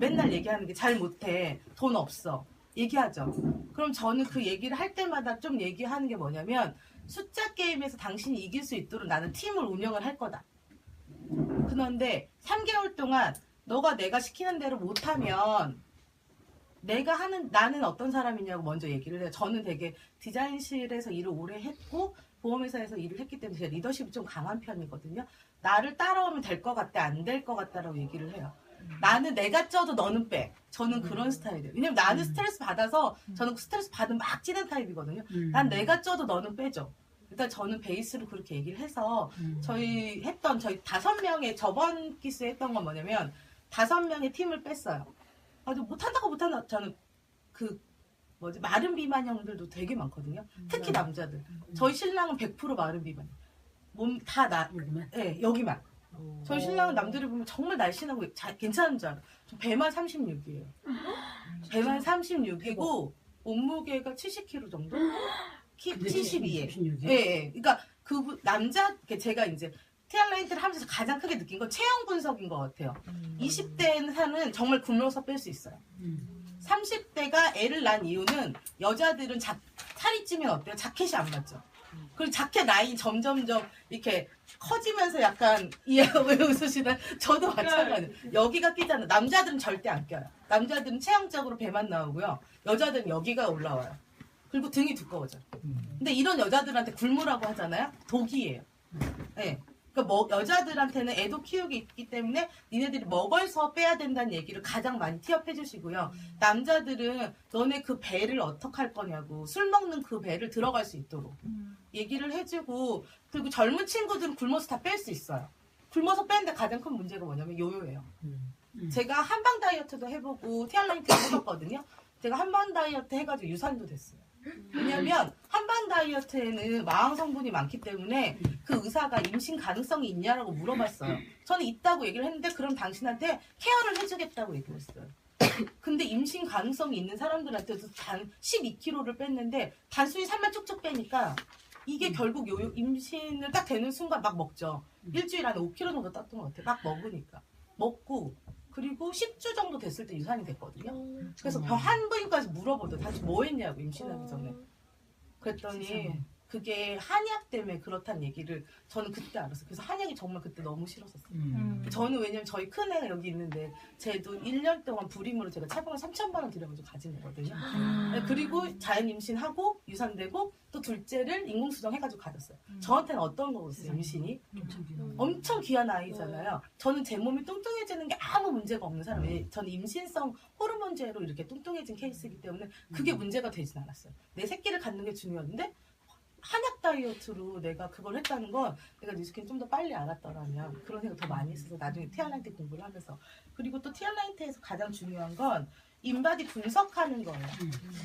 맨날 얘기하는 게 잘 못해, 돈 없어, 얘기하죠. 그럼 저는 그 얘기를 할 때마다 좀 얘기하는 게 뭐냐면, 숫자 게임에서 당신이 이길 수 있도록 나는 팀을 운영을 할 거다. 그런데 3개월 동안 너가 내가 시키는 대로 못하면 나는 어떤 사람이냐고 먼저 얘기를 해요. 저는 되게 디자인실에서 일을 오래 했고 보험회사에서 일을 했기 때문에 제가 리더십이 좀 강한 편이거든요. 나를 따라오면 될 것 같다, 안 될 것 같다라고 얘기를 해요. 나는 내가 쪄도 너는 빼. 저는 그런 스타일이에요. 왜냐면 나는 스트레스 받아서 저는 스트레스 받으면 막 찌는 타입이거든요. 난 내가 쪄도 너는 빼줘. 일단 저는 베이스로 그렇게 얘기를 해서 저희 5명의 저번 기수에 했던 건 뭐냐면 5명의 팀을 뺐어요. 아주 못한다고 저는 마른 비만형들도 되게 많거든요. 특히 남자들. 저희 신랑은 100% 마른 비만. 몸 다 여기만? 네, 여기만. 저희 신랑은 남들이 보면 정말 날씬하고 괜찮은 줄 알아요. 저 배만 36이에요. 배만 36이고 몸무게가 70kg 정도? 키 72에. 예, 예. 그러니까 제가 이제 티알라인트를 하면서 가장 크게 느낀 건 체형 분석인 것 같아요. 20대는 정말 굶어서 뺄 수 있어요. 30대가 애를 낳은 이유는 여자들은 살이 찌면 어때요? 자켓이 안 맞죠. 그리고 자켓 라인 점점점 이렇게 커지면서 약간 이해가 왜 웃으시나요? 저도 마찬가지예요. 여기가 끼잖아요. 남자들은 절대 안 껴요. 남자들은 체형적으로 배만 나오고요. 여자들은 여기가 올라와요. 그리고 등이 두꺼워져. 근데 이런 여자들한테 굶으라고 하잖아요. 독이에요. 네. 그러니까 여자들한테는 애도 키우기 있기 때문에 니네들이 먹어서 빼야 된다는 얘기를 가장 많이 티업해 주시고요. 남자들은 너네 그 배를 어떡할 거냐고, 술 먹는 그 배를 들어갈 수 있도록 얘기를 해주고, 그리고 젊은 친구들은 굶어서 다 뺄 수 있어요. 굶어서 빼는데 가장 큰 문제가 뭐냐면 요요예요. 제가 한방 다이어트도 해보고 티알라인트도 해봤거든요. 제가 한방 다이어트 해가지고 유산도 됐어요. 왜냐면 한방 다이어트에는 마왕 성분이 많기 때문에 그 의사가 임신 가능성이 있냐라고 물어봤어요. 저는 있다고 얘기를 했는데 그럼 당신한테 케어를 해주겠다고 얘기를 했어요. 근데 임신 가능성이 있는 사람들한테도 단 12kg를 뺐는데 단순히 살만 쭉쭉 빼니까 이게 결국 임신을 딱 되는 순간 막 먹죠. 일주일 안에 5kg 정도 땄던 것 같아요. 막 먹으니까. 먹고 그리고 10주 정도 됐을 때 유산이 됐거든요. 그래서 한 번까지 물어보더라고요. 다시 뭐 했냐고 임신하기 전에. 그랬더니 그게 한약 때문에 그렇다는 얘기를 저는 그때 알았어요. 그래서 한약이 정말 그때 너무 싫었었어요. 저는 왜냐면 저희 큰애가 여기 있는데 쟤도 1년 동안 불임으로 제가 차병을 3,000만 원 들여가지고 가진 거거든요. 그리고 자연 임신하고 유산되고 또 둘째를 인공수정 해가지고 가졌어요. 저한테는 어떤 거였어요, 임신이? 엄청 귀한 아이잖아요. 저는 제 몸이 뚱뚱해지는 게 아무 문제가 없는 사람이에요. 저는 임신성 호르몬제로 이렇게 뚱뚱해진 케이스이기 때문에 그게 문제가 되진 않았어요. 내 새끼를 갖는 게 중요한데 한약 다이어트로 내가 그걸 했다는 건 내가 뉴스킨 좀 더 빨리 알았더라면 그런 생각 더 많이 했어서 나중에 티알라인트 공부를 하면서. 그리고 또 티알라인트에서 가장 중요한 건 인바디 분석하는 거예요.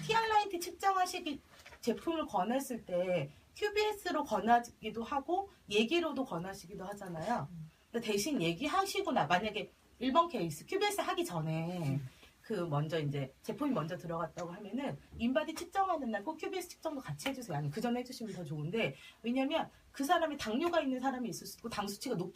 티알라인트 측정하시기 제품을 권했을 때 QBS로 권하기도 하고 얘기로도 권하시기도 하잖아요. 근데 대신 얘기하시고 만약에 1번 케이스 QBS 하기 전에 먼저 이제 제품이 먼저 들어갔다고 하면은 인바디 측정하는 날 꼭 QBS 측정도 같이 해주세요. 아니 그 전에 해주시면 더 좋은데, 왜냐면 그 사람이 당뇨가 있는 사람이 있을 수 있고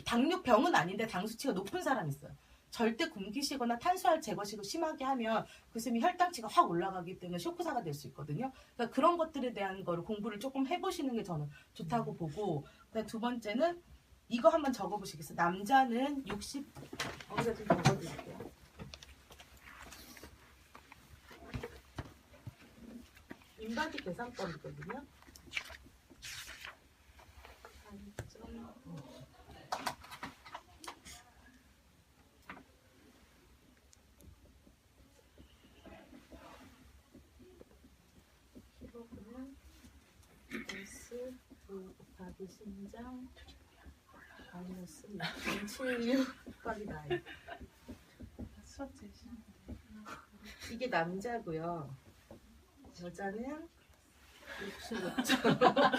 당뇨병은 아닌데 당 수치가 높은 사람이 있어요. 절대 굶기시거나 탄수화물 제거식을 심하게 하면 그 사람이 혈당치가 확 올라가기 때문에 쇼크사가 될 수 있거든요. 그러니까 그런 것들에 대한 거를 공부를 조금 해보시는 게 저는 좋다고 보고, 그다음 두 번째는 이거 한번 적어보시겠어요? 남자는 60 어디다 좀 적어드릴게요. 인바디 계산법이거든요. 킬로그램 S 곱하기 신장 마이너스 6.76 곱하기 나이. 수업 제시는데 이게 남자고요. 여자는 65점.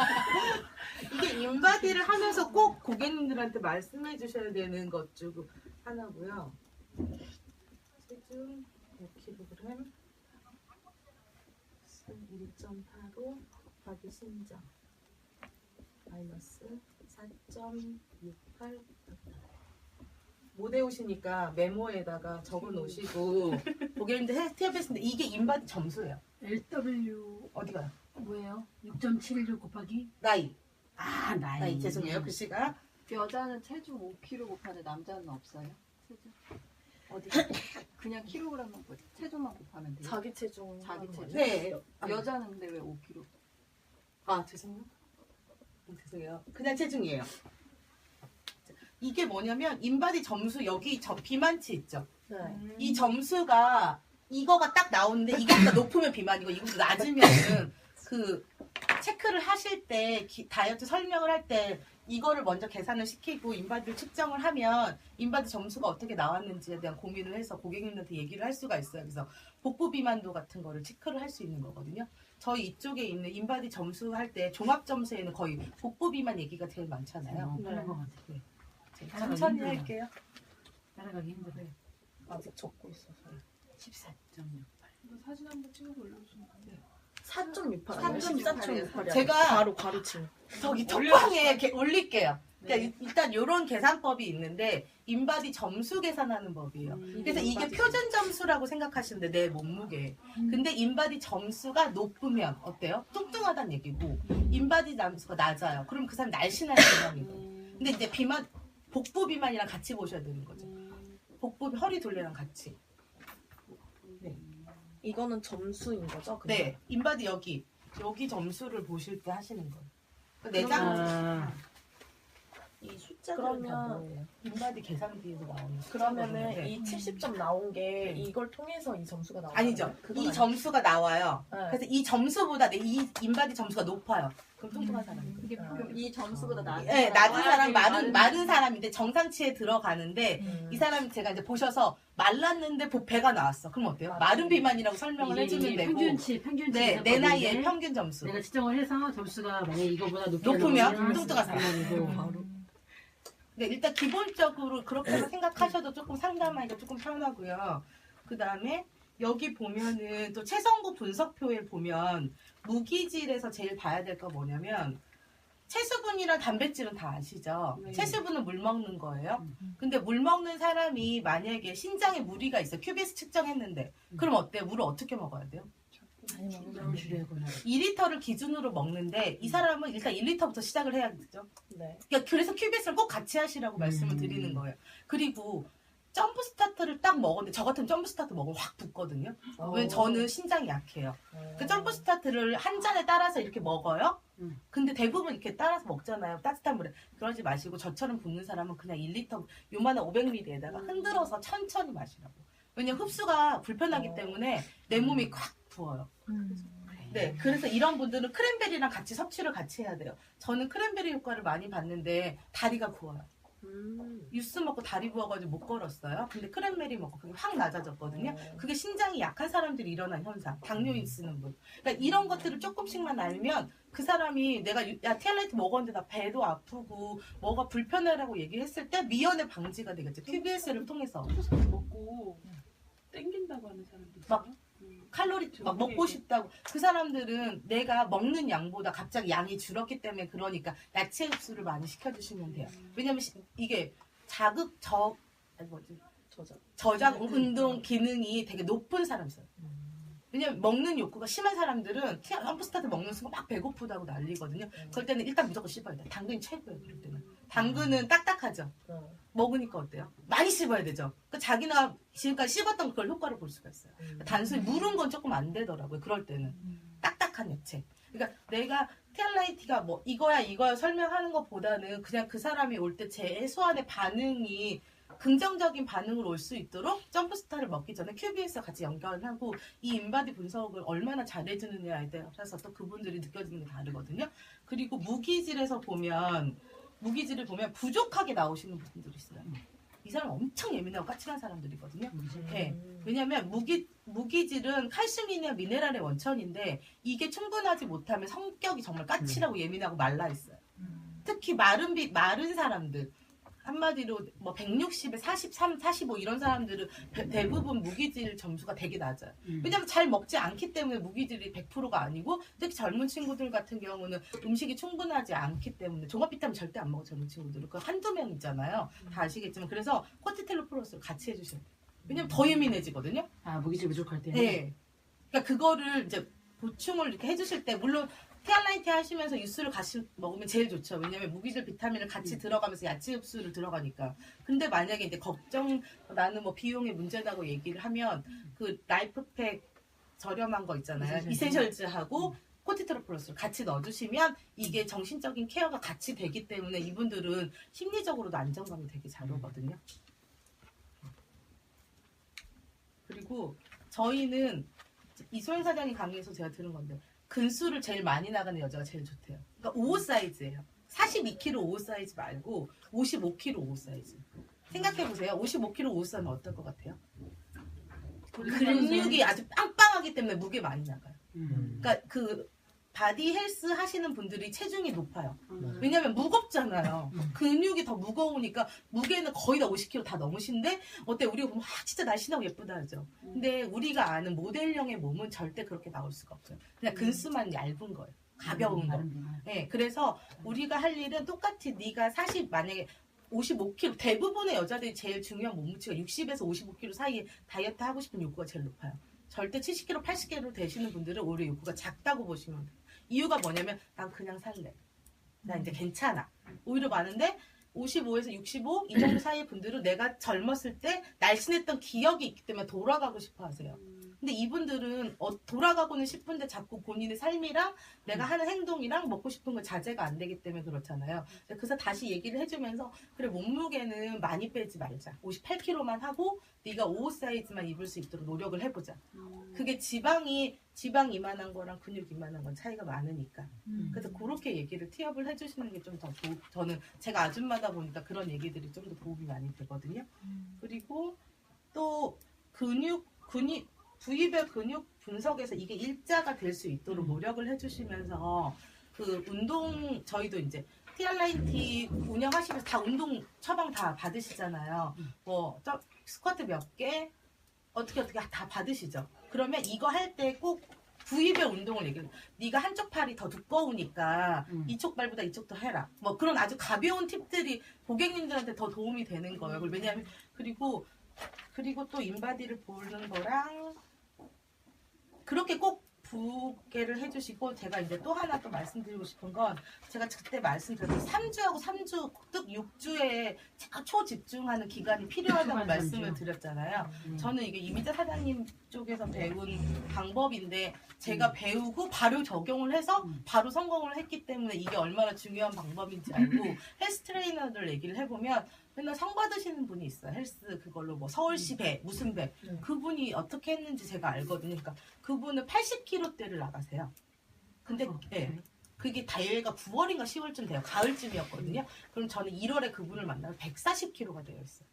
이게 인바디를 하면서 꼭 고객님들한테 말씀해 주셔야 되는 것 중 하나고요. 체중 100kg 1.85 곱하기 신장 마이너스 4.68. 못 외우시니까 메모에다가 적어 놓으시고 고객님들 TFS인데 이게 인바디 점수예요. LW 어디가요? 뭐예요? 6.716 곱하기 나이. 아 나이. 나이 죄송해요. 글씨가 여자는 체중 5kg 곱하는데 남자는 없어요? 체중? 어디? 그냥 킬로그램만 체중만 곱하면 돼요? 자기 체중. 자기 체중? 네. 여자는 근데 왜 5kg? 아 죄송해요. 죄송해요. 그냥 체중이에요. 이게 뭐냐면 인바디 점수 여기 저 비만치 있죠. 네. 이 점수가 이거가 딱 나오는데 이거보다 높으면 비만이고 이거보다 낮으면은 그 체크를 하실 때 다이어트 설명을 할 때 이거를 먼저 계산을 시키고 인바디를 측정을 하면 인바디 점수가 어떻게 나왔는지에 대한 고민을 해서 고객님한테 얘기를 할 수가 있어요. 그래서 복부 비만도 같은 거를 체크를 할 수 있는 거거든요. 저희 이쪽에 있는 인바디 점수 할 때 종합 점수에는 거의 복부 비만 얘기가 제일 많잖아요. 그런 거 같아. 네. 천천히 할게요. 따라가기 힘들어. 아직 적고 있어서. 14.68. 이거 사진 한번 찍어서 올려주시면 안 돼요? 4.68. 14.68. 제가 바로 가르침. 저기 톡방에 이렇게 올릴게요. 그러니까 일단 이런 계산법이 있는데 인바디 점수 계산하는 법이에요. 그래서 이게 표준 점수라고 생각하시는데 내 몸무게. 근데 인바디 점수가 높으면 어때요? 뚱뚱하다는 얘기고 인바디 점수가 낮아요. 그럼 그 사람 날씬한 비만이고. 근데 이제 비만 복부 비만이랑 같이 보셔야 되는 거죠. 복부 허리 둘레랑 같이. 이거는 점수인 거죠? 그냥? 네, 인바디 여기 점수를 보실 때 하시는 거예요. 내장 아, 이 숫자들은 다 그러면 뭐예요? 인바디 계산기에서 나오는 그러면은 숫자거든요. 이 70점 나온 게 이걸 통해서 이 점수가 나와요? 아니죠. 이 점수가 나와요. 네. 그래서 이 점수보다 이 인바디 점수가 높아요. 그럼 뚱뚱한 사람이에요. 이게 그럼 이 점수보다 낮은 네, 낮은 사람, 마른 마른 사람인데 정상치에 들어가는데 이 사람이 제가 이제 보셔서 말랐는데 배가 나왔어. 그럼 어때요? 마른 비만이라고 설명을 해주면 되고. 평균치 네, 내 나이의 평균 점수. 내가 측정을 해서 점수가 만약에 이거보다 높으면 뚱뚱한 사람. 사람이고 바로. 네, 일단 기본적으로 그렇게 생각하셔도 조금 상담하기가 조금 편하고요. 그 다음에 여기 보면은 또 체성구 분석표에 보면 무기질에서 제일 봐야 될 거 뭐냐면 체수분이랑 단백질은 다 아시죠? 네. 체수분은 물 먹는 거예요. 근데 물 먹는 사람이 만약에 신장에 무리가 있어. QBS 측정했는데 그럼 어때요? 물을 어떻게 먹어야 돼요? 좀 줄여거나 2리터를 기준으로 먹는데 이 사람은 일단 1리터부터 시작을 해야겠죠. 네. 그러니까 그래서 QBS를 꼭 같이 하시라고 말씀을 드리는 거예요. 그리고 점프 스타트를 딱 먹었는데 저 같은 점프 스타트 먹으면 확 붓거든요. 왜냐면 저는 신장이 약해요. 그 점프 스타트를 한 잔에 따라서 이렇게 먹어요. 근데 대부분 이렇게 따라서 먹잖아요. 따뜻한 물에. 그러지 마시고 저처럼 붓는 사람은 그냥 1리터 요만한 500ml에다가 흔들어서 천천히 마시라고. 왜냐면 흡수가 불편하기 때문에 내 몸이 확 부어요. 네, 그래서 이런 분들은 크랜베리랑 같이 섭취를 같이 해야 돼요. 저는 크랜베리 효과를 많이 봤는데 다리가 부어요. 유스 먹고 다리 부어가지고 못 걸었어요. 근데 크랜베리 먹고 그게 확 낮아졌거든요. 그게 신장이 약한 사람들이 일어난 현상. 당뇨 있는 분. 그러니까 이런 것들을 조금씩만 알면 그 사람이 내가 티알라이트 먹었는데 나 배도 아프고 뭐가 불편해라고 얘기했을 때 미연의 방지가 되겠죠. QBS를 통해서. 먹고 땡긴다고 하는 사람도 있어요? 막 칼로리 막 먹고 싶다고. 그 사람들은 내가 먹는 양보다 갑자기 양이 줄었기 때문에 그러니까 야채 흡수를 많이 시켜주시면 돼요. 왜냐면 이게 저작 운동 기능이 되게 높은 사람 있어요. 왜냐면 먹는 욕구가 심한 사람들은 점프스타트 먹는 순간 막 배고프다고 난리거든요. 그럴 때는 일단 무조건 씹어야 돼. 당근이 최고예요. 그럴 때는. 당근은 딱딱하죠. 먹으니까 어때요? 많이 씹어야 되죠. 그러니까 자기가 지금까지 씹었던 그걸 효과를 볼 수가 있어요. 단순히 무른 건 조금 안 되더라고요. 그럴 때는. 딱딱한 야채. 그러니까 내가 티알라이티가 뭐 이거야 설명하는 것보다는 그냥 그 사람이 올 때 최소한의 반응이 긍정적인 반응을 올 수 있도록 점프스타를 먹기 전에 QBS와 같이 연결을 하고 이 인바디 분석을 얼마나 잘해주느냐에 따라서 또 그분들이 느껴지는 게 다르거든요. 그리고 무기질을 보면 부족하게 나오시는 분들이 있어요. 이 사람 엄청 예민하고 까칠한 사람들이거든요. 네. 왜냐하면 무기질은 칼슘이나 미네랄의 원천인데 이게 충분하지 못하면 성격이 정말 까칠하고 예민하고 말라 있어요. 특히 마른 사람들. 한마디로 뭐 160에 43, 45 이런 사람들은 대부분 무기질 점수가 되게 낮아요. 왜냐면 잘 먹지 않기 때문에 무기질이 100%가 아니고 특히 젊은 친구들 같은 경우는 음식이 충분하지 않기 때문에 종합 비타민 절대 안 먹어 젊은 친구들은 그 한두 명 있잖아요. 다 아시겠지만 그래서 코티텔로 플러스를 같이 해주셔야 돼요. 왜냐면 더 예민해지거든요. 아 무기질 부족할 때. 네. 그러니까 그거를 이제 보충을 이렇게 해주실 때 물론 티알라이티 하시면서 유수를 같이 먹으면 제일 좋죠. 왜냐면 무기질 비타민을 같이 들어가면서 야채 흡수를 들어가니까. 근데 만약에 이제 나는 뭐 비용의 문제다고 얘기를 하면 그 라이프팩 저렴한 거 있잖아요. 이센셜즈하고 코티트로 플러스를 같이 넣어주시면 이게 정신적인 케어가 같이 되기 때문에 이분들은 심리적으로도 안정감이 되게 잘 오거든요. 그리고 저희는 이소연 사장이 강의에서 제가 들은 건데 근수를 제일 많이 나가는 여자가 제일 좋대요. 그러니까 55 사이즈예요. 42kg 55 사이즈 말고 55kg 55 사이즈. 생각해보세요. 55kg 55 사이즈면 어떨 것 같아요? 근육이 아주 빵빵하기 때문에 무게 많이 나가요. 그러니까 그 바디 헬스 하시는 분들이 체중이 높아요. 왜냐면 무겁잖아요. 근육이 더 무거우니까 무게는 거의 다 50kg 다 넘으신데 어때 우리가 보면 진짜 날씬하고 예쁘다 하죠. 근데 우리가 아는 모델형의 몸은 절대 그렇게 나올 수가 없어요. 그냥 근수만 얇은 거예요. 가벼운 거. 네, 그래서 우리가 할 일은 똑같이 네가 만약에 55kg 대부분의 여자들이 제일 중요한 몸무게가 60에서 55kg 사이에 다이어트 하고 싶은 욕구가 제일 높아요. 절대 70kg, 80kg 되시는 분들은 오히려 욕구가 작다고 보시면 돼요. 이유가 뭐냐면 난 그냥 살래. 나 이제 괜찮아. 오히려 많은데 55에서 65 이 정도 사이의 분들은 내가 젊었을 때 날씬했던 기억이 있기 때문에 돌아가고 싶어 하세요. 근데 이분들은 돌아가고는 싶은데 자꾸 본인의 삶이랑 내가 하는 행동이랑 먹고 싶은 건 자제가 안 되기 때문에 그렇잖아요. 그래서 다시 얘기를 해주면서 그래 몸무게는 많이 빼지 말자. 58kg만 하고 네가 55 사이즈만 입을 수 있도록 노력을 해보자. 그게 지방 이만한 거랑 근육 이만한 건 차이가 많으니까. 그래서 그렇게 얘기를 티업을 해주시는 게 좀 더 저는 제가 아줌마다 보니까 그런 얘기들이 좀 더 도움이 많이 되거든요. 그리고 또 부위별 근육 분석에서 이게 일자가 될 수 있도록 노력을 해주시면서 그 운동 저희도 이제 티알라인티 운영하시면서 다 운동 처방 다 받으시잖아요. 뭐 스쿼트 몇 개 어떻게 다 받으시죠. 그러면 이거 할 때 꼭 부위별 운동을 얘기해요. 네가 한쪽 팔이 더 두꺼우니까 이쪽 발보다 이쪽도 해라. 뭐 그런 아주 가벼운 팁들이 고객님들한테 더 도움이 되는 거예요. 왜냐하면 그리고 또 인바디를 보는 거랑 그렇게 꼭 부계를 해주시고 제가 이제 또 하나 또 말씀드리고 싶은 건 제가 그때 말씀드렸던 3주하고 3주 tức 6주에 초집중하는 기간이 필요하다고 말씀을 드렸잖아요. 저는 이게 이미자 사장님 쪽에서 배운 방법인데 제가 배우고 바로 적용을 해서 바로 성공을 했기 때문에 이게 얼마나 중요한 방법인지 알고 헬스 트레이너들 얘기를 해보면 맨날 상 받으시는 분이 있어요. 헬스 그걸로 뭐 서울시 배 무슨 배 그분이 어떻게 했는지 제가 알거든요. 그러니까 그분은 80kg대를 나가세요. 근데 그게 대회가 9월인가 10월쯤 돼요. 가을쯤이었거든요. 그럼 저는 1월에 그분을 만나면 140kg가 되어 있어요.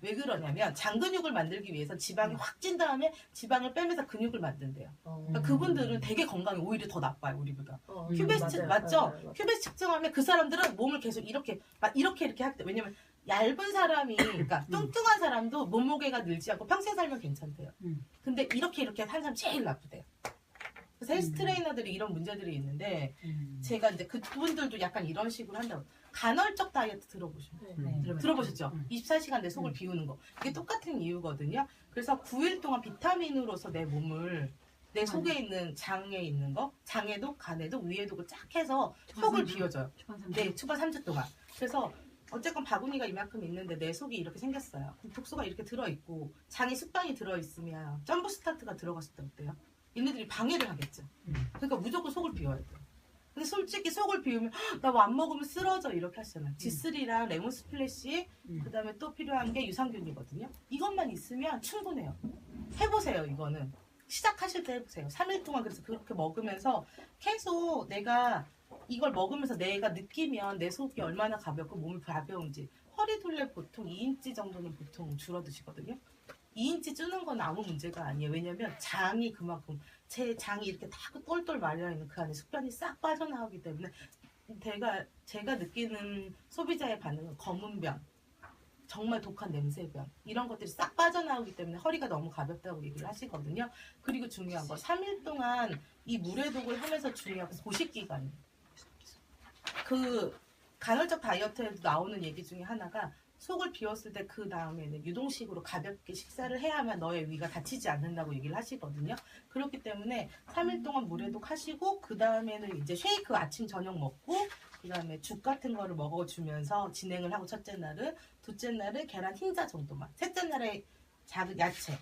왜 그러냐면 장근육을 만들기 위해서 지방이 확 찐 다음에 지방을 빼면서 근육을 만든대요. 그러니까 그분들은 되게 건강이 오히려 더 나빠요. 우리보다. 큐베스 맞죠? 큐베스 측정하면 그 사람들은 몸을 계속 이렇게 하기 때문에 왜냐면 얇은 사람이 그러니까 뚱뚱한 사람도 몸무게가 늘지 않고 평생 살면 괜찮대요. 근데 이렇게 한 사람 제일 나쁘대요. 그래서 헬스 트레이너들이 이런 문제들이 있는데 제가 이제 그분들도 약간 이런 식으로 한다고 간헐적 다이어트 들어보셨죠? 들어보셨죠? 24시간 내 속을 비우는 거. 이게 똑같은 이유거든요. 그래서 9일 동안 비타민으로서 내 몸을 내 속에 있는 장에 있는 거, 장에도 간에도 위에도 쫙 해서 속을 비워줘요. 네, 초반 3주 동안. 그래서 어쨌건 바구니가 이만큼 있는데 내 속이 이렇게 생겼어요. 독소가 이렇게 들어있고 장에 습관이 들어있으면 점프 스타트가 들어갔을 때 어때요? 얘네들이 방해를 하겠죠. 그러니까 무조건 속을 비워야 돼요. 근데 솔직히 속을 비우면 나 뭐 안 먹으면 쓰러져 이렇게 하시잖아요. G3랑 레몬 스플래시 그 다음에 또 필요한 게 유산균이거든요. 이것만 있으면 충분해요. 해보세요. 이거는 시작하실 때 해보세요. 3일 동안 그래서 그렇게 먹으면서 계속 내가 이걸 먹으면서 내가 느끼면 내 속이 얼마나 가볍고 몸이 가벼운지. 허리둘레 보통 2인치 정도는 보통 줄어드시거든요. 2인치 찌는 건 아무 문제가 아니에요. 왜냐면 장이 그만큼 제 장이 이렇게 다 똘똘 말려있는 그 안에 숙변이 싹 빠져나오기 때문에 제가 느끼는 소비자의 반응은 검은 변, 정말 독한 냄새변 이런 것들이 싹 빠져나오기 때문에 허리가 너무 가볍다고 얘기를 하시거든요. 그리고 중요한 거 3일 동안 이 물회독을 하면서 중요한 건 보식기간이에요. 그 간헐적 다이어트에도 나오는 얘기 중에 하나가 속을 비웠을 때 그 다음에는 유동식으로 가볍게 식사를 해야만 너의 위가 다치지 않는다고 얘기를 하시거든요. 그렇기 때문에 3일 동안 물회독 하시고 그 다음에는 이제 쉐이크 아침 저녁 먹고 그 다음에 죽 같은 거를 먹어주면서 진행을 하고 첫째 날은 둘째 날은 계란 흰자 정도만 셋째 날에 작은 야채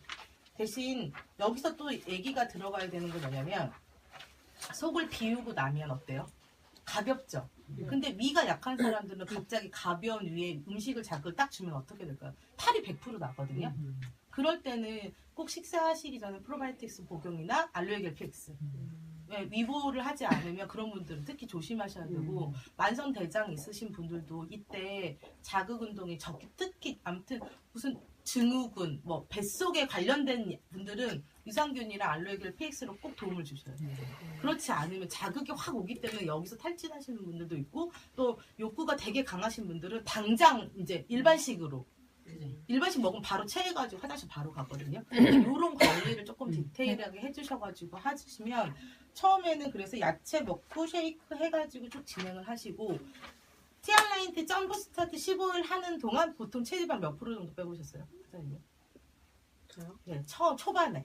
대신 여기서 또 얘기가 들어가야 되는 건 뭐냐면 속을 비우고 나면 어때요? 가볍죠. 근데 위가 약한 사람들은 갑자기 가벼운 위에 음식을 자극을 딱 주면 어떻게 될까요? 탈이 100% 나거든요. 그럴 때는 꼭 식사하시기 전에 프로바이오틱스 복용이나 알로에겔 PX 위보를 하지 않으면 그런 분들은 특히 조심하셔야 되고 만성대장 있으신 분들도 이때 자극 운동이 특히 아무튼 무슨 증후군 뭐 뱃속에 관련된 분들은 유산균이랑 알로에겔 PX로 꼭 도움을 주셔야 돼요. 그렇지 않으면 자극이 확 오기 때문에 여기서 탈진하시는 분들도 있고 또 욕구가 되게 강하신 분들은 당장 이제 일반식으로 일반식 먹으면 바로 체해가지고 화장실 바로 가거든요. 이런 관리를 조금 디테일하게 해주셔가지고 하시면 처음에는 그래서 야채 먹고 쉐이크 해가지고 쭉 진행을 하시고 티알라인트 점프 스타트 15일 하는 동안 보통 체지방 몇 프로 정도 빼보셨어요? 사장님? 저요? 네, 초반에.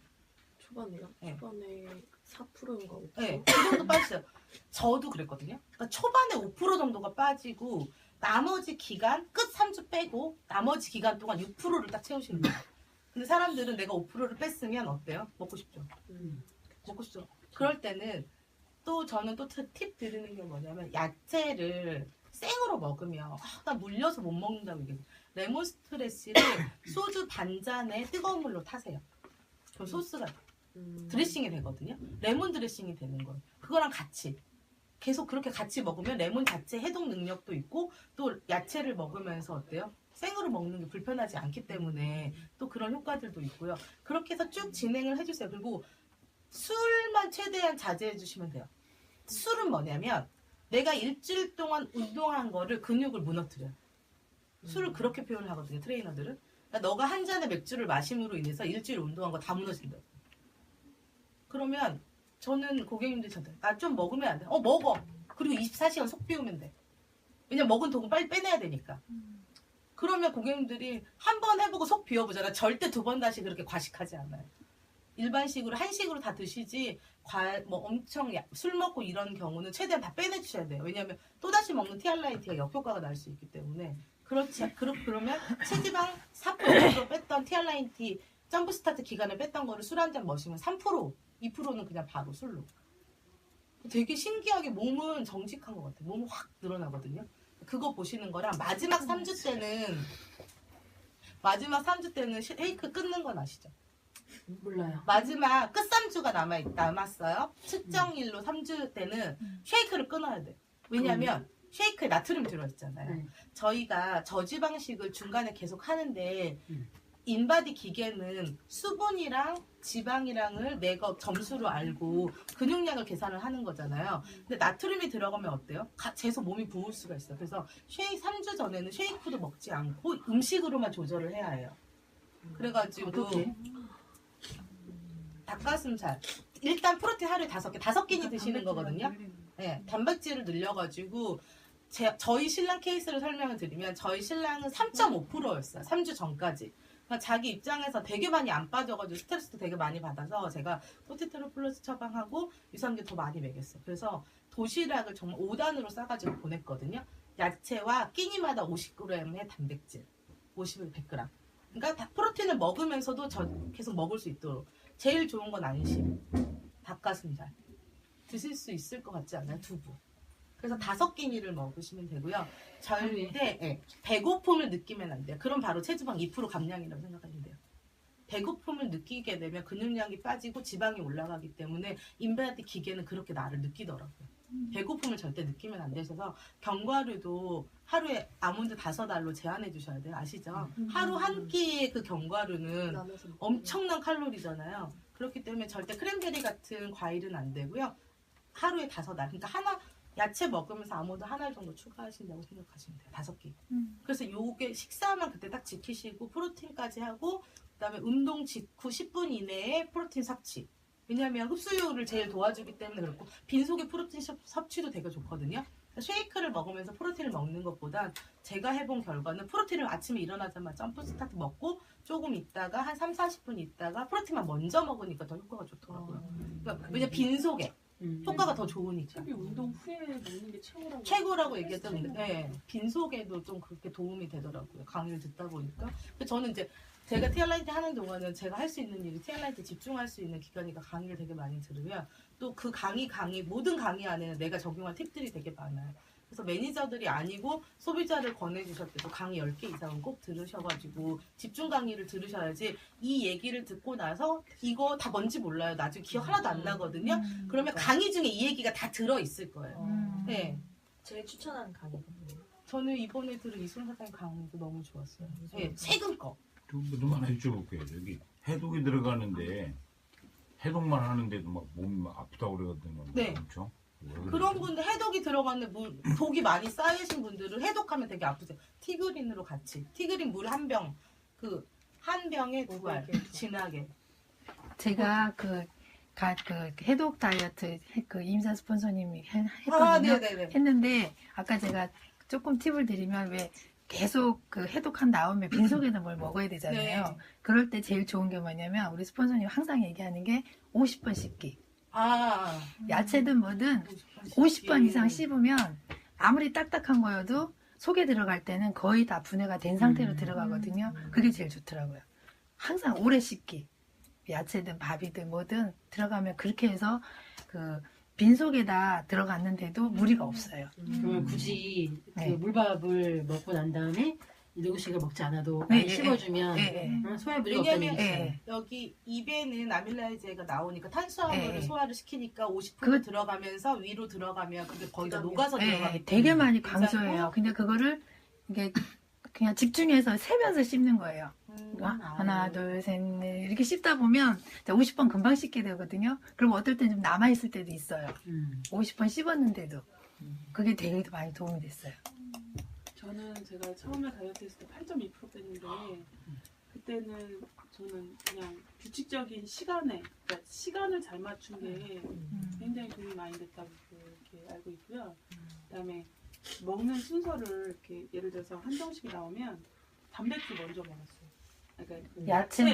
초반에요? 네. 초반에 4%인가 5%? 네, 그 정도 빠졌어요. 저도 그랬거든요. 그러니까 초반에 5% 정도가 빠지고 나머지 기간 끝 3주 빼고 나머지 기간 동안 6%를 딱 채우시는 거예요. 근데 사람들은 내가 5%를 뺐으면 어때요? 먹고 싶죠. 먹고 싶죠. 그럴 때는 또 저는 또 팁 드리는 게 뭐냐면 야채를 생으로 먹으면 나 물려서 못 먹는다고 얘기해요. 레몬 스트레시를 소주 반잔에 뜨거운 물로 타세요. 그럼 소스가 드레싱이 되거든요. 레몬 드레싱이 되는 거예요. 그거랑 같이 계속 그렇게 같이 먹으면 레몬 자체 해독 능력도 있고 또 야채를 먹으면서 어때요? 생으로 먹는 게 불편하지 않기 때문에 또 그런 효과들도 있고요. 그렇게 해서 쭉 진행을 해주세요. 그리고 술만 최대한 자제해 주시면 돼요. 술은 뭐냐면 내가 일주일 동안 운동한 거를 근육을 무너뜨려요. 술을 그렇게 표현을 하거든요. 트레이너들은. 그러니까 너가 한 잔의 맥주를 마심으로 인해서 일주일 운동한 거 다 무너진다. 그러면 저는 고객님들 저한테 나 좀 먹으면 안 돼? 먹어. 그리고 24시간 속 비우면 돼. 왜냐면 먹은 독은 빨리 빼내야 되니까. 그러면 고객님들이 한 번 해보고 속 비워보잖아. 절대 2번 다시 그렇게 과식하지 않아요. 일반식으로 한식으로 다 드시지 엄청 술 먹고 이런 경우는 최대한 다 빼내주셔야 돼요. 왜냐하면 또다시 먹는 티알라인티가 역효과가 날 수 있기 때문에 그러면 체지방 4% 뺐던 티알라인티 점프 스타트 기간에 뺐던 거를 술 한 잔 마시면 3%, 2%는 그냥 바로 술로. 되게 신기하게 몸은 정직한 것 같아요. 몸은 확 늘어나거든요. 그거 보시는 거랑 마지막 3주 때는 쉐이크 끊는 건 아시죠? 몰라요. 마지막 끝 3주가 남았어요. 측정일로 3주 때는 쉐이크를 끊어야 돼. 왜냐면 쉐이크에 나트륨 들어있잖아요. 저희가 저지방식을 중간에 계속 하는데 인바디 기계는 수분이랑 지방이랑을 내가 점수로 알고 근육량을 계산을 하는 거잖아요. 근데 나트륨이 들어가면 어때요? 재서 몸이 부을 수가 있어요. 그래서 3주 전에는 쉐이크도 먹지 않고 음식으로만 조절을 해야 해요. 그래가지고 닭가슴살 일단 프로틴 하루에 5개 5끼니 드시는 거거든요. 네, 단백질을 늘려가지고 저희 신랑 케이스를 설명을 드리면 저희 신랑은 3.5%였어요. 3주 전까지. 그러니까 자기 입장에서 되게 많이 안 빠져가지고 스트레스도 되게 많이 받아서 제가 포티트로 플러스 처방하고 유산균 더 많이 먹였어요. 그래서 도시락을 정말 5단으로 싸가지고 보냈거든요. 야채와 끼니마다 50g의 단백질, 50을 100g. 그러니까 프로틴을 먹으면서도 계속 먹을 수 있도록. 제일 좋은 건 안심. 닭가슴살. 드실 수 있을 것 같지 않아요? 두부. 그래서 5끼니를 먹으시면 되고요. 절대 배고픔을 느끼면 안 돼요. 그럼 바로 체지방 2% 감량이라고 생각하시면 돼요. 배고픔을 느끼게 되면 근육량이 빠지고 지방이 올라가기 때문에 인바디 기계는 그렇게 나를 느끼더라고요. 배고픔을 절대 느끼면 안 되셔서 견과류도 하루에 아몬드 5알로 제한해 주셔야 돼요. 아시죠? 하루 한 끼의 그 견과류는 엄청난 칼로리잖아요. 그렇기 때문에 절대 크랜베리 같은 과일은 안 되고요. 하루에 5알. 그러니까 하나 야채 먹으면서 아몬드 한 알 정도 추가하신다고 생각하시면 돼요. 5개. 그래서 요게 식사만 그때 딱 지키시고 프로틴까지 하고 그다음에 운동 직후 10분 이내에 프로틴 섭취. 왜냐하면 흡수율을 제일 도와주기 때문에 그렇고 빈속에 프로틴 섭취도 되게 좋거든요. 쉐이크를 먹으면서 프로틴을 먹는 것보다 제가 해본 결과는 프로틴을 아침에 일어나자마자 점프 스타트 먹고 조금 있다가 한 3, 40분 있다가 프로틴만 먼저 먹으니까 더 효과가 좋더라고요. 그러니까 왜냐 빈속에 효과가 더 좋으니까. 특히 운동 후에 먹는 게 최고라고. 최고라고 얘기했던 네, 빈속에도 좀 그렇게 도움이 되더라고요. 강의를 듣다 보니까. 저는 이제 제가 티알라이트 하는 동안은 제가 할 수 있는 일이 티알라이트 집중할 수 있는 기간이니까 강의를 되게 많이 들으면 또 그 강의 모든 강의 안에는 내가 적용할 팁들이 되게 많아요. 그래서 매니저들이 아니고 소비자를 권해주셨대도 강의 10개 이상은 꼭 들으셔가지고 집중 강의를 들으셔야지 이 얘기를 듣고 나서 이거 다 뭔지 몰라요. 나중에 기억 하나도 안 나거든요. 그러면 강의 중에 이 얘기가 다 들어있을 거예요. 네. 제일 추천하는 강의거든요. 저는 이번에 들은 이순 사장님 강의도 너무 좋았어요. 네, 최근 거. 좀 하나 여쭤볼게요. 여기 해독이 들어가는데 해독만 하는데도 막 몸이 막 아프다고 그러거든요. 네. 그렇죠? 그런 분들 해독이 들어가는 독이 많이 쌓이신 분들은 해독하면 되게 아프세요. 티그린으로 같이. 티그린 물 한 병. 한 병에 2알 진하게. 제가 그 해독 다이어트 그 임사 스폰서님이 아, 했거든요. 네네네. 했는데 아까 제가 조금 팁을 드리면 왜 계속 그 해독한 다음에 빈속에다 뭘 먹어야 되잖아요. 네. 그럴 때 제일 좋은 게 뭐냐면 우리 스폰서님 항상 얘기하는 게 50번 씹기. 아. 야채든 뭐든 50번 이상 씹으면 아무리 딱딱한 거여도 속에 들어갈 때는 거의 다 분해가 된 상태로 들어가거든요. 그게 제일 좋더라고요. 항상 오래 씹기. 야채든 밥이든 뭐든 들어가면 그렇게 해서 그 빈속에다 들어갔는데도 무리가 없어요. 그러면 굳이 네. 그 물밥을 먹고 난 다음에 이동식을 먹지 않아도 네, 많이 씹어주면 소화 무리가 없다는 왜냐면 얘기 있어요. 여기 입에는 아밀라이제가 나오니까 탄수화물을 네. 소화를 시키니까 50% 그- 들어가면서 위로 들어가면 그게 거의 다 부담이 녹아서 들어가기 되게 때문에 많이 괜찮고. 강조해요. 근데 그거를 이게 그냥 집중해서 세면서 씹는 거예요. 아, 하나, 둘, 셋, 넷 이렇게 씹다 보면 50번 금방 씹게 되거든요. 그럼 어떨 땐 좀 남아있을 때도 있어요. 50번 씹었는데도. 그게 되게 많이 도움이 됐어요. 저는 제가 처음에 다이어트 했을 때 8.2% 뺐는데 그때는 저는 그냥 규칙적인 시간에 그러니까 시간을 잘 맞춘 게 굉장히 도움이 많이 됐다고 이렇게 알고 있고요. 그다음에 먹는 순서를 이렇게 예를 들어서 한정식이 나오면 단백질 먼저 먹었어요. 그러니까 그 야채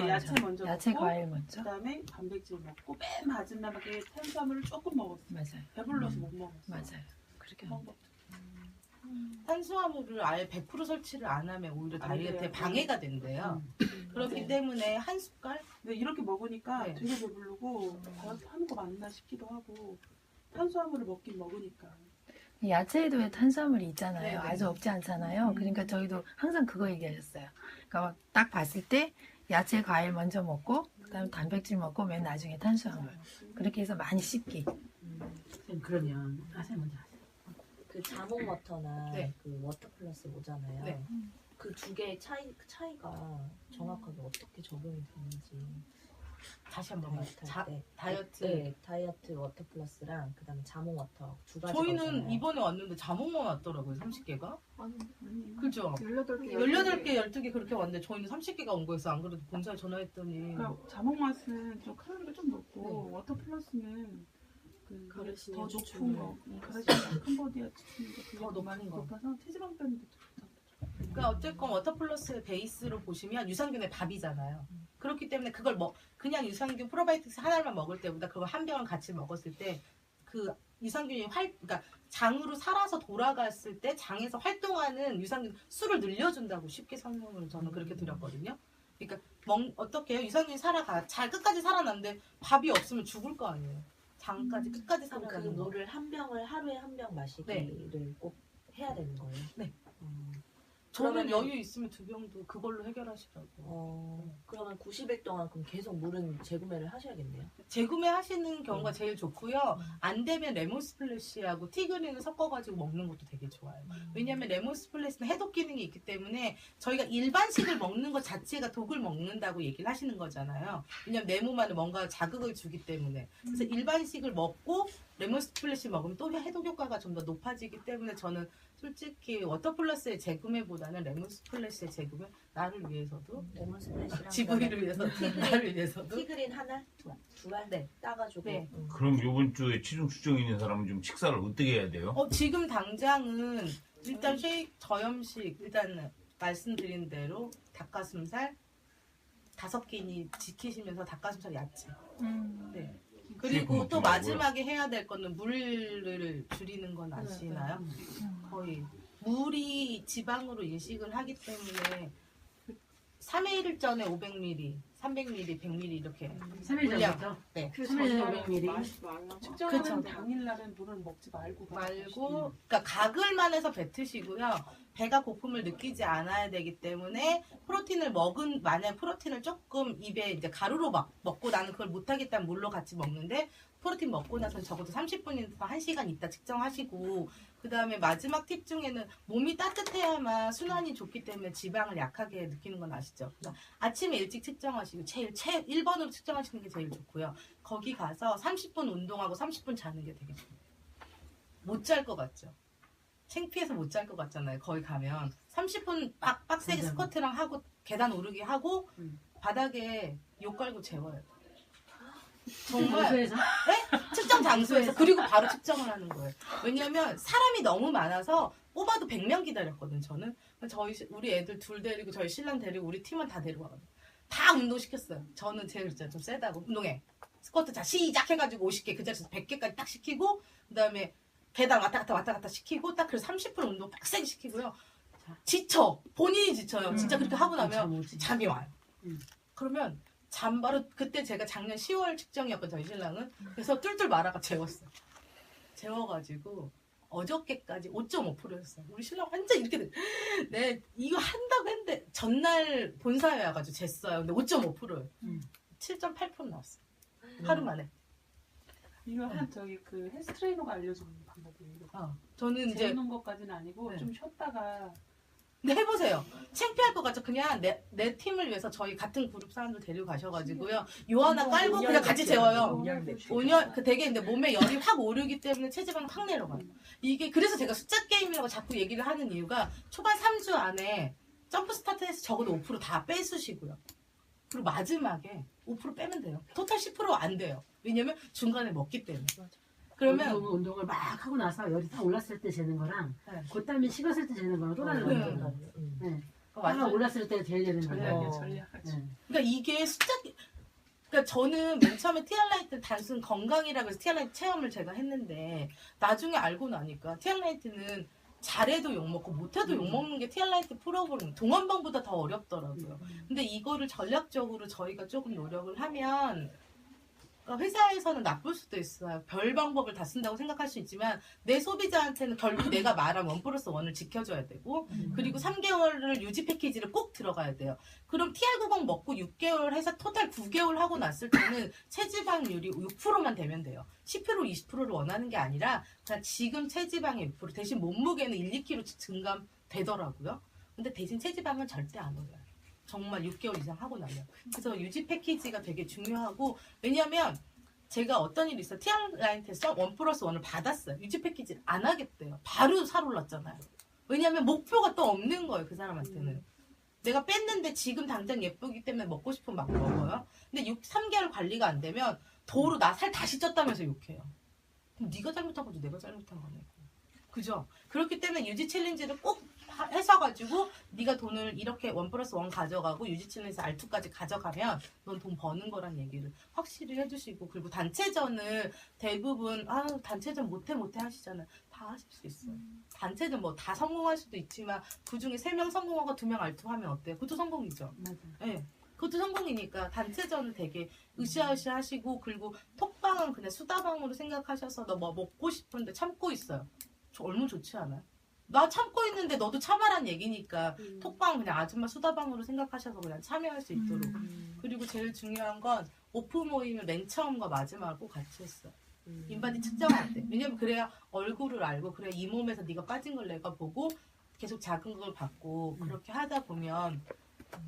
먼저 야채 먹고 과일 먼저. 그다음에 단백질 먹고 맨 마지막에 탄수화물을 조금 먹었어요. 맞아요. 배불러서 못 먹었어요. 맞아요. 그렇게 그런 것. 탄수화물을 아예 100% 설치를 안 하면 오히려 안 다이어트에 돼요. 방해가 된대요. 그렇기 네. 때문에 한 숟갈? 근데 이렇게 먹으니까 네. 되게 배부르고 다이어트 하는 거 맞나 싶기도 하고 탄수화물을 먹긴 먹으니까 야채에도 왜 탄수화물이 있잖아요. 네, 네. 아주 없지 않잖아요. 그러니까 저희도 항상 그거 얘기하셨어요. 그러니까 딱 봤을 때 야채 과일 먼저 먹고 그다음에 단백질 먹고 맨 나중에 탄수화물. 그렇게 해서 많이 씹기. 선생님, 그러면 하세요 먼저 하세요. 그 자몽 워터나 네. 그 워터 플러스 오잖아요. 네. 그 두 개의 차이가 정확하게 어떻게 적용이 되는지 다시 한번 다이어트 할 때. 다이어트. 네, 다이어트 워터 플러스랑 그다음에 자몽 워터 두 가지가 저희는 있잖아요. 이번에 왔는데 자몽만 왔더라고요. 30개가. 아니, 그죠? 18개. 18개, 12개 그렇게 왔는데 저희는 30개가 온 거였어. 안 그래도 본사에 전화했더니 그러니까 자몽 맛은 좀 칼로리가 좀 높고 워터 플러스는 그 가르시니아 더 높은 추출물. 거 가르시니아 캄보디아 추출물 더 높은 거. 높아서 체지방 빼는 데 좋다고. 그러니까 어쨌건 워터플러스 베이스로 보시면 유산균의 밥이잖아요. 그렇기 때문에 그걸 그냥 유산균 프로바이오틱스 하나만 먹을 때보다 그걸 한 병을 같이 먹었을 때 그 유산균이 그러니까 장으로 살아서 돌아갔을 때 장에서 활동하는 유산균 수를 늘려준다고 쉽게 설명을 저는 그렇게 드렸거든요. 그러니까 어떻게 해요? 유산균이 잘 끝까지 살아났는데 밥이 없으면 죽을 거 아니에요. 장까지 끝까지 그럼 그 살아가는 거. 물을 한 병을 하루에 한 병 마시기를 꼭 해야 되는 거예요. 네. 저는 그러면은- 여유 있으면 2병도 그걸로 해결하시라고. 그러면 90일 동안 그럼 계속 물은 재구매를 하셔야겠네요. 재구매하시는 경우가 제일 좋고요. 안 되면 레몬 스플래시하고 티그린을 섞어가지고 먹는 것도 되게 좋아요. 왜냐하면 레몬 스플래시는 해독 기능이 있기 때문에 저희가 일반식을 먹는 것 자체가 독을 먹는다고 얘기를 하시는 거잖아요. 왜냐하면 내 몸 안에 뭔가 자극을 주기 때문에. 그래서 일반식을 먹고 레몬 스플래시 먹으면 또 해독 효과가 좀 더 높아지기 때문에 저는 솔직히 워터플러스의 재구매보다는 레몬 스플래시의 재구매 나를 위해서도 레몬 스플래시랑 지브이를 위해서 나를 위해서도 티그린 하나, 두 알 네. 따가지고. 네. 그럼 요번 주에 체중 추정 있는 사람은 좀 식사를 어떻게 해야 돼요? 지금 당장은 일단 쉐이크 저염식 일단 말씀드린 대로 닭가슴살 5끼니 지키시면서 닭가슴살 야채. 네. 쉐이크 그리고 먹지 또 말고요. 마지막에 해야 될 거는 물을 줄이는 건 아시나요? 거의 물이 지방으로 인식을 하기 때문에 3일 전에 500ml, 300ml, 100ml 이렇게 3일 물량. 전부터? 네. 그 3일 전날은 500ml. 마시지 말라고. 측정하는 그쵸. 당일날은 물을 먹지 말고. 말고 그러니까 가글만 해서 뱉으시고요. 배가 고픔을 느끼지 않아야 되기 때문에 프로틴을 만약 프로틴을 조금 입에 이제 가루로 먹고 나는 그걸 못하겠다면 물로 같이 먹는데 프로틴 먹고 나서는 적어도 30분에서 1시간 있다 측정하시고 그 다음에 마지막 팁 중에는 몸이 따뜻해야만 순환이 좋기 때문에 지방을 약하게 느끼는 건 아시죠? 그러니까 아침에 일찍 측정하시고 제일 1번으로 측정하시는 게 제일 좋고요. 거기 가서 30분 운동하고 30분 자는 게 되게 좋아요. 못 잘 것 같죠? 창피해서 못 잘 것 같잖아요. 거기 가면 30분 빡세게 맞아요. 스쿼트랑 하고 계단 오르기 하고 바닥에 욕 깔고 재워요. 정말 장소에서 측정 장소에서 그리고 바로 측정을 하는 거예요. 왜냐면 사람이 너무 많아서 뽑아도 100명 기다렸거든 저는. 우리 애들 둘 데리고 저희 신랑 데리고 우리 팀원 다 데리고 와가지고 다 운동시켰어요. 저는 제일 진짜 좀 세다고 운동해. 스쿼트 자 시작해가지고 50개 그 자리에서 100개까지 딱 시키고 그 다음에 계단 왔다 갔다 시키고 딱 그래서 30분 운동 빡세게 시키고요. 지쳐. 본인이 지쳐요. 진짜 그렇게 하고 나면 잠이 와요. 그러면 바로 그때 제가 작년 10월 측정이었거든요. 저희 신랑은. 그래서 뚫뚫 말아가 재웠어요. 재워가지고 어저께까지 5.5%였어요. 우리 신랑 완전 이렇게 네 이거 한다고 했는데 전날 본사에 와가지고 쟀어요. 근데 5.5%예요. 7.8% 나왔어요. 하루 만에. 이거 저기 그 헬스 트레이너가 알려주는 방법이에요. 저는 이제 재우는 것까지는 아니고 네. 좀 쉬었다가 근데 해보세요. 창피할 것 같죠? 그냥 내 팀을 위해서 저희 같은 그룹 사람들 데리고 가셔가지고요. 요 하나 깔고 그냥 같이 재워요. 5년, 되게 근데 몸에 열이 확 오르기 때문에 체지방이 확 내려가요. 이게, 그래서 제가 숫자 게임이라고 자꾸 얘기를 하는 이유가 초반 3주 안에 점프 스타트에서 적어도 5% 다 빼수시고요. 그리고 마지막에 5% 빼면 돼요. 토탈 10% 안 돼요. 왜냐면 중간에 먹기 때문에. 그러면 운동을 막 하고 나서 열이 다 올랐을 때 재는 거랑 네. 그다음에 식었을 때 재는 거랑 또 다른 네. 거예요. 네. 완전 딱 올랐을 때 제일 재는 전략이야 거예요. 전략. 네. 그러니까 이게 그러니까 저는 맨 처음에 티알라이트 단순 건강이라고 해서 티알라이트 체험을 제가 했는데 나중에 알고 나니까 티알라이트는 잘해도 욕먹고 못해도 욕먹는 게 티알라이트 프로그램 동원방보다 더 어렵더라고요. 근데 이거를 전략적으로 저희가 조금 노력을 하면 그러니까 회사에서는 나쁠 수도 있어요. 별 방법을 다 쓴다고 생각할 수 있지만 내 소비자한테는 결국 내가 말한 1+1을 지켜줘야 되고 그리고 3개월을 유지 패키지를 꼭 들어가야 돼요. 그럼 TR90 먹고 6개월 해서 토탈 9개월 하고 났을 때는 체지방률이 6%만 되면 돼요. 10% 20%를 원하는 게 아니라 그냥 지금 체지방의 6% 대신 몸무게는 1, 2kg 증감되더라고요. 근데 대신 체지방은 절대 안 올라요. 정말 6개월 이상 하고 나면. 그래서 유지 패키지가 되게 중요하고 왜냐면 제가 어떤 일이 있어요. 티알라이트에서 1+1을 받았어요. 유지 패키지를 안 하겠대요. 바로 살 올랐잖아요. 왜냐면 목표가 또 없는 거예요. 그 사람한테는. 내가 뺐는데 지금 당장 예쁘기 때문에 먹고 싶으면 막 먹어요. 근데 3개월 관리가 안 되면 도로 나 살 다시 쪘다면서 욕해요. 그럼 네가 잘못한 거지 내가 잘못한 거네. 그죠? 그렇기 때문에 유지 챌린지를 꼭 하셔가지고 네가 돈을 이렇게 1+1 가져가고 유지 챌린지 R2까지 가져가면 넌 돈 버는 거란 얘기를 확실히 해주시고 그리고 단체전을 대부분 단체전 못해 하시잖아요. 다 하실 수 있어요. 단체전 뭐 다 성공할 수도 있지만 그중에 3명 성공하고 2명 R2 하면 어때요? 그것도 성공이죠. 맞아요. 네. 그것도 성공이니까 단체전을 되게 으쌰으쌰 하시고 그리고 톡방은 그냥 수다방으로 생각하셔서 너 뭐 먹고 싶은데 참고 있어요. 저 얼마나 좋지 않아요? 나 참고 있는데 너도 참아란 얘기니까 음. 톡방 그냥 아줌마 수다방으로 생각하셔서 그냥 참여할 수 있도록. 그리고 제일 중요한 건 오프 모임을 맨 처음과 마지막을 꼭 같이 했어. 인바디 측정할 때. 왜냐면 그래야 얼굴을 알고 그래야 이 몸에서 네가 빠진 걸 내가 보고 계속 자극을 받고 그렇게 하다 보면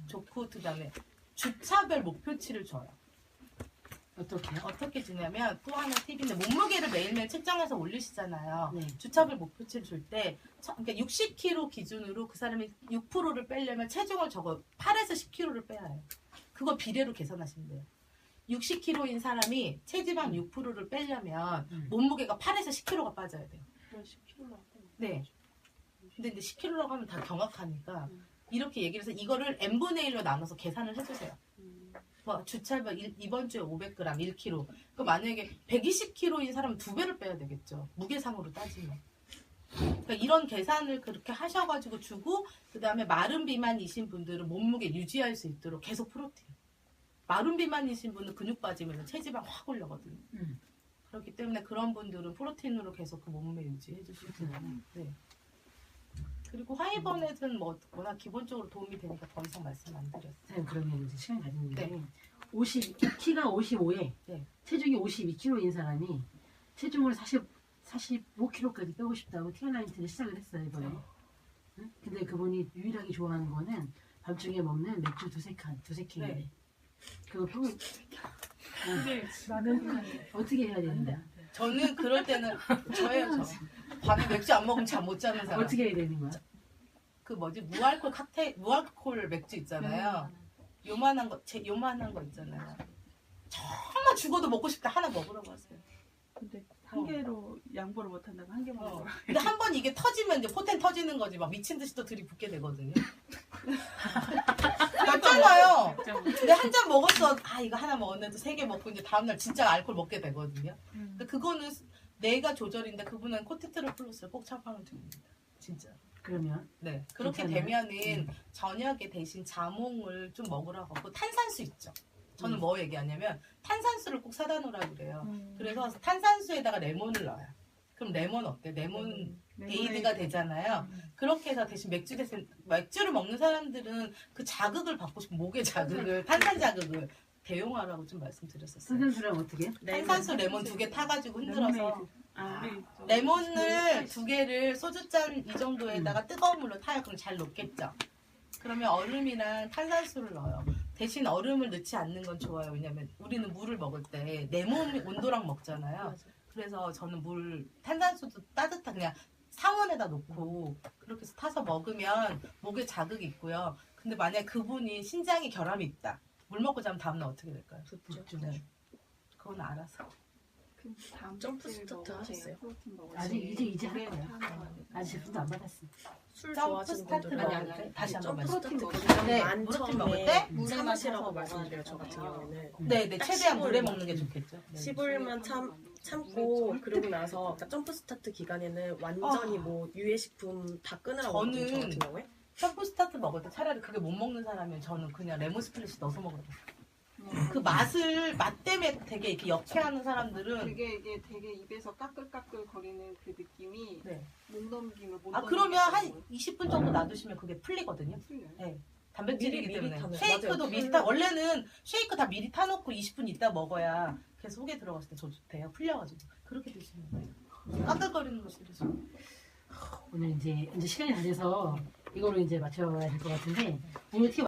좋고 그다음에 주차별 목표치를 줘요. 어떻게 주냐면 또 하나 팁인데 몸무게를 매일매일 측정해서 올리시잖아요. 네. 주차별 목표치를 줄 때 그러니까 60kg 기준으로 그 사람이 6%를 빼려면 체중을 적어 8에서 10kg를 빼야 해요. 그거 비례로 계산하시면 돼요. 60kg인 사람이 체지방 6%를 빼려면 몸무게가 8에서 10kg가 빠져야 돼요. 10kg라고. 네. 근데 이제 10kg라고 하면 다 정확하니까 이렇게 얘기를 해서 이거를 n분의 1로 나눠서 계산을 해주세요. 뭐 주차별 이번 주에 500g, 1kg. 그 만약에 120kg인 사람은 2배를 빼야 되겠죠. 무게상으로 따지면. 그러니까 이런 계산을 그렇게 하셔가지고 주고 그 다음에 마른 비만이신 분들은 몸무게 유지할 수 있도록 계속 프로틴. 마른 비만이신 분은 근육 빠지면 체지방 확 올라거든요. 그렇기 때문에 그런 분들은 프로틴으로 계속 그 몸매 유지해 주시면 네. 그리고 하이버넷은 뭐 워낙 기본적으로 도움이 되니까 더 이상 말씀 안 드렸어요. 선생님 그러면 이제 시간 가지는데 네. 키가 55에 네. 체중이 52kg인 사람이 체중을 45kg까지 빼고 싶다고 티어나인트를 시작을 했어요 이번에. 응? 근데 그분이 유일하게 좋아하는 거는 밤중에 먹는 맥주 두세 캔. 네. 그거 평균 근데 나는 어떻게 해야 되는데? 저는 그럴 때는 저예요 저. 밤에 맥주 안 먹으면 잠 못 자는 사람. 어떻게 해야 되는 거야? 그 뭐지 무알콜 맥주 있잖아요. 요만한 거 있잖아요. 정말 죽어도 먹고 싶다 하나 먹으라고 하세요. 근데 한 개로 양보를 못 한다고 한 개만 먹어. 근데 한 번 이게 터지면 이제 포텐 터지는 거지 막 미친 듯이 또 들이붓게 되거든요. 맞잖아요. 근데 한 잔 먹었어. 아 이거 하나 먹었는데 3개 먹고 이제 다음날 진짜 알코올 먹게 되거든요. 근데 그거는 내가 조절인데 그분은 코티트롤 플러스를 꼭 참고하면 됩니다. 진짜. 그러면 네. 그렇게 괜찮아요? 되면은 저녁에 대신 자몽을 좀 먹으라고 하고 탄산수 있죠. 저는 뭐 얘기하냐면 탄산수를 꼭 사다 놓으라고 그래요. 그래서 탄산수에다가 레몬을 넣어요. 그럼 레몬 어때? 레몬 에이드가 되잖아요. 그렇게 해서 대신 맥주를 먹는 사람들은 그 자극을 받고 싶은 목의 자극을 탄산 자극을 대용하라고 좀 말씀드렸었어요. 탄산수랑 어떻게? 탄산수 레몬 2개 타가지고 흔들어서 우리 저 레몬을 2개를 소주잔 이 정도에다가 뜨거운 물로 타요. 그럼 잘 녹겠죠. 그러면 얼음이랑 탄산수를 넣어요. 대신 얼음을 넣지 않는 건 좋아요. 왜냐면 우리는 물을 먹을 때 내몸 온도랑 먹잖아요. 그래서 저는 탄산수도 따뜻한 그냥 상온에다 놓고 그렇게 해서 타서 먹으면 목에 자극이 있고요. 근데 만약 그분이 신장에 결함이 있다. 물 먹고 자면 다음날 어떻게 될까요? 좋죠. 네. 그건 알아서. 그럼 다음 점프 주에 스타트 먹으세요. 하셨어요? 프로틴 먹으세요. 아직 이제 할 물에 거야. 타는 거. 아직 제품도 안 받았어. 술 점프 좋아하시는 스타트 분들은 먹을 때 다시 한번 점프 말씀. 스타트 프로틴 가장 네, 많 프로틴 처음에 먹을 때 물에만 참으시라고 타서 말씀드려요. 저 같은 먹어야 경우에는 네, 딱 최대한 물에 10분. 먹는 게 좋겠죠. 네. 10일만 참고 그러고 나서 그러니까 점프 스타트 기간에는 완전히 뭐 유해식품 다 끊으라고 하거든요. 저 같은 경우에. 점프 스타트 먹을 때 차라리 그게 못 먹는 사람이면 저는 그냥 레몬 스플래시 넣어서 먹어요. 그 맛 때문에 되게 이렇게 역해하는 사람들은 이게 되게 입에서 까끌까끌 거리는 그 느낌이 네. 못 넘기면 못 그러면 한 20분 정도 놔두시면 그게 풀리거든요. 풀려요. 네. 단백질이기 미리 때문에 타는, 쉐이크도 맞아요. 미리 원래는 쉐이크 다 미리 타놓고 20분 있다 먹어야 그래서 속에 들어갔을 때 좋대요. 풀려가지고 그렇게 드시면 돼요. 까끌거리는 거 싫으시고. 오늘 이제 시간이 다 돼서 이거로 이제 맞춰야 될 것 같은데 오늘 어떻게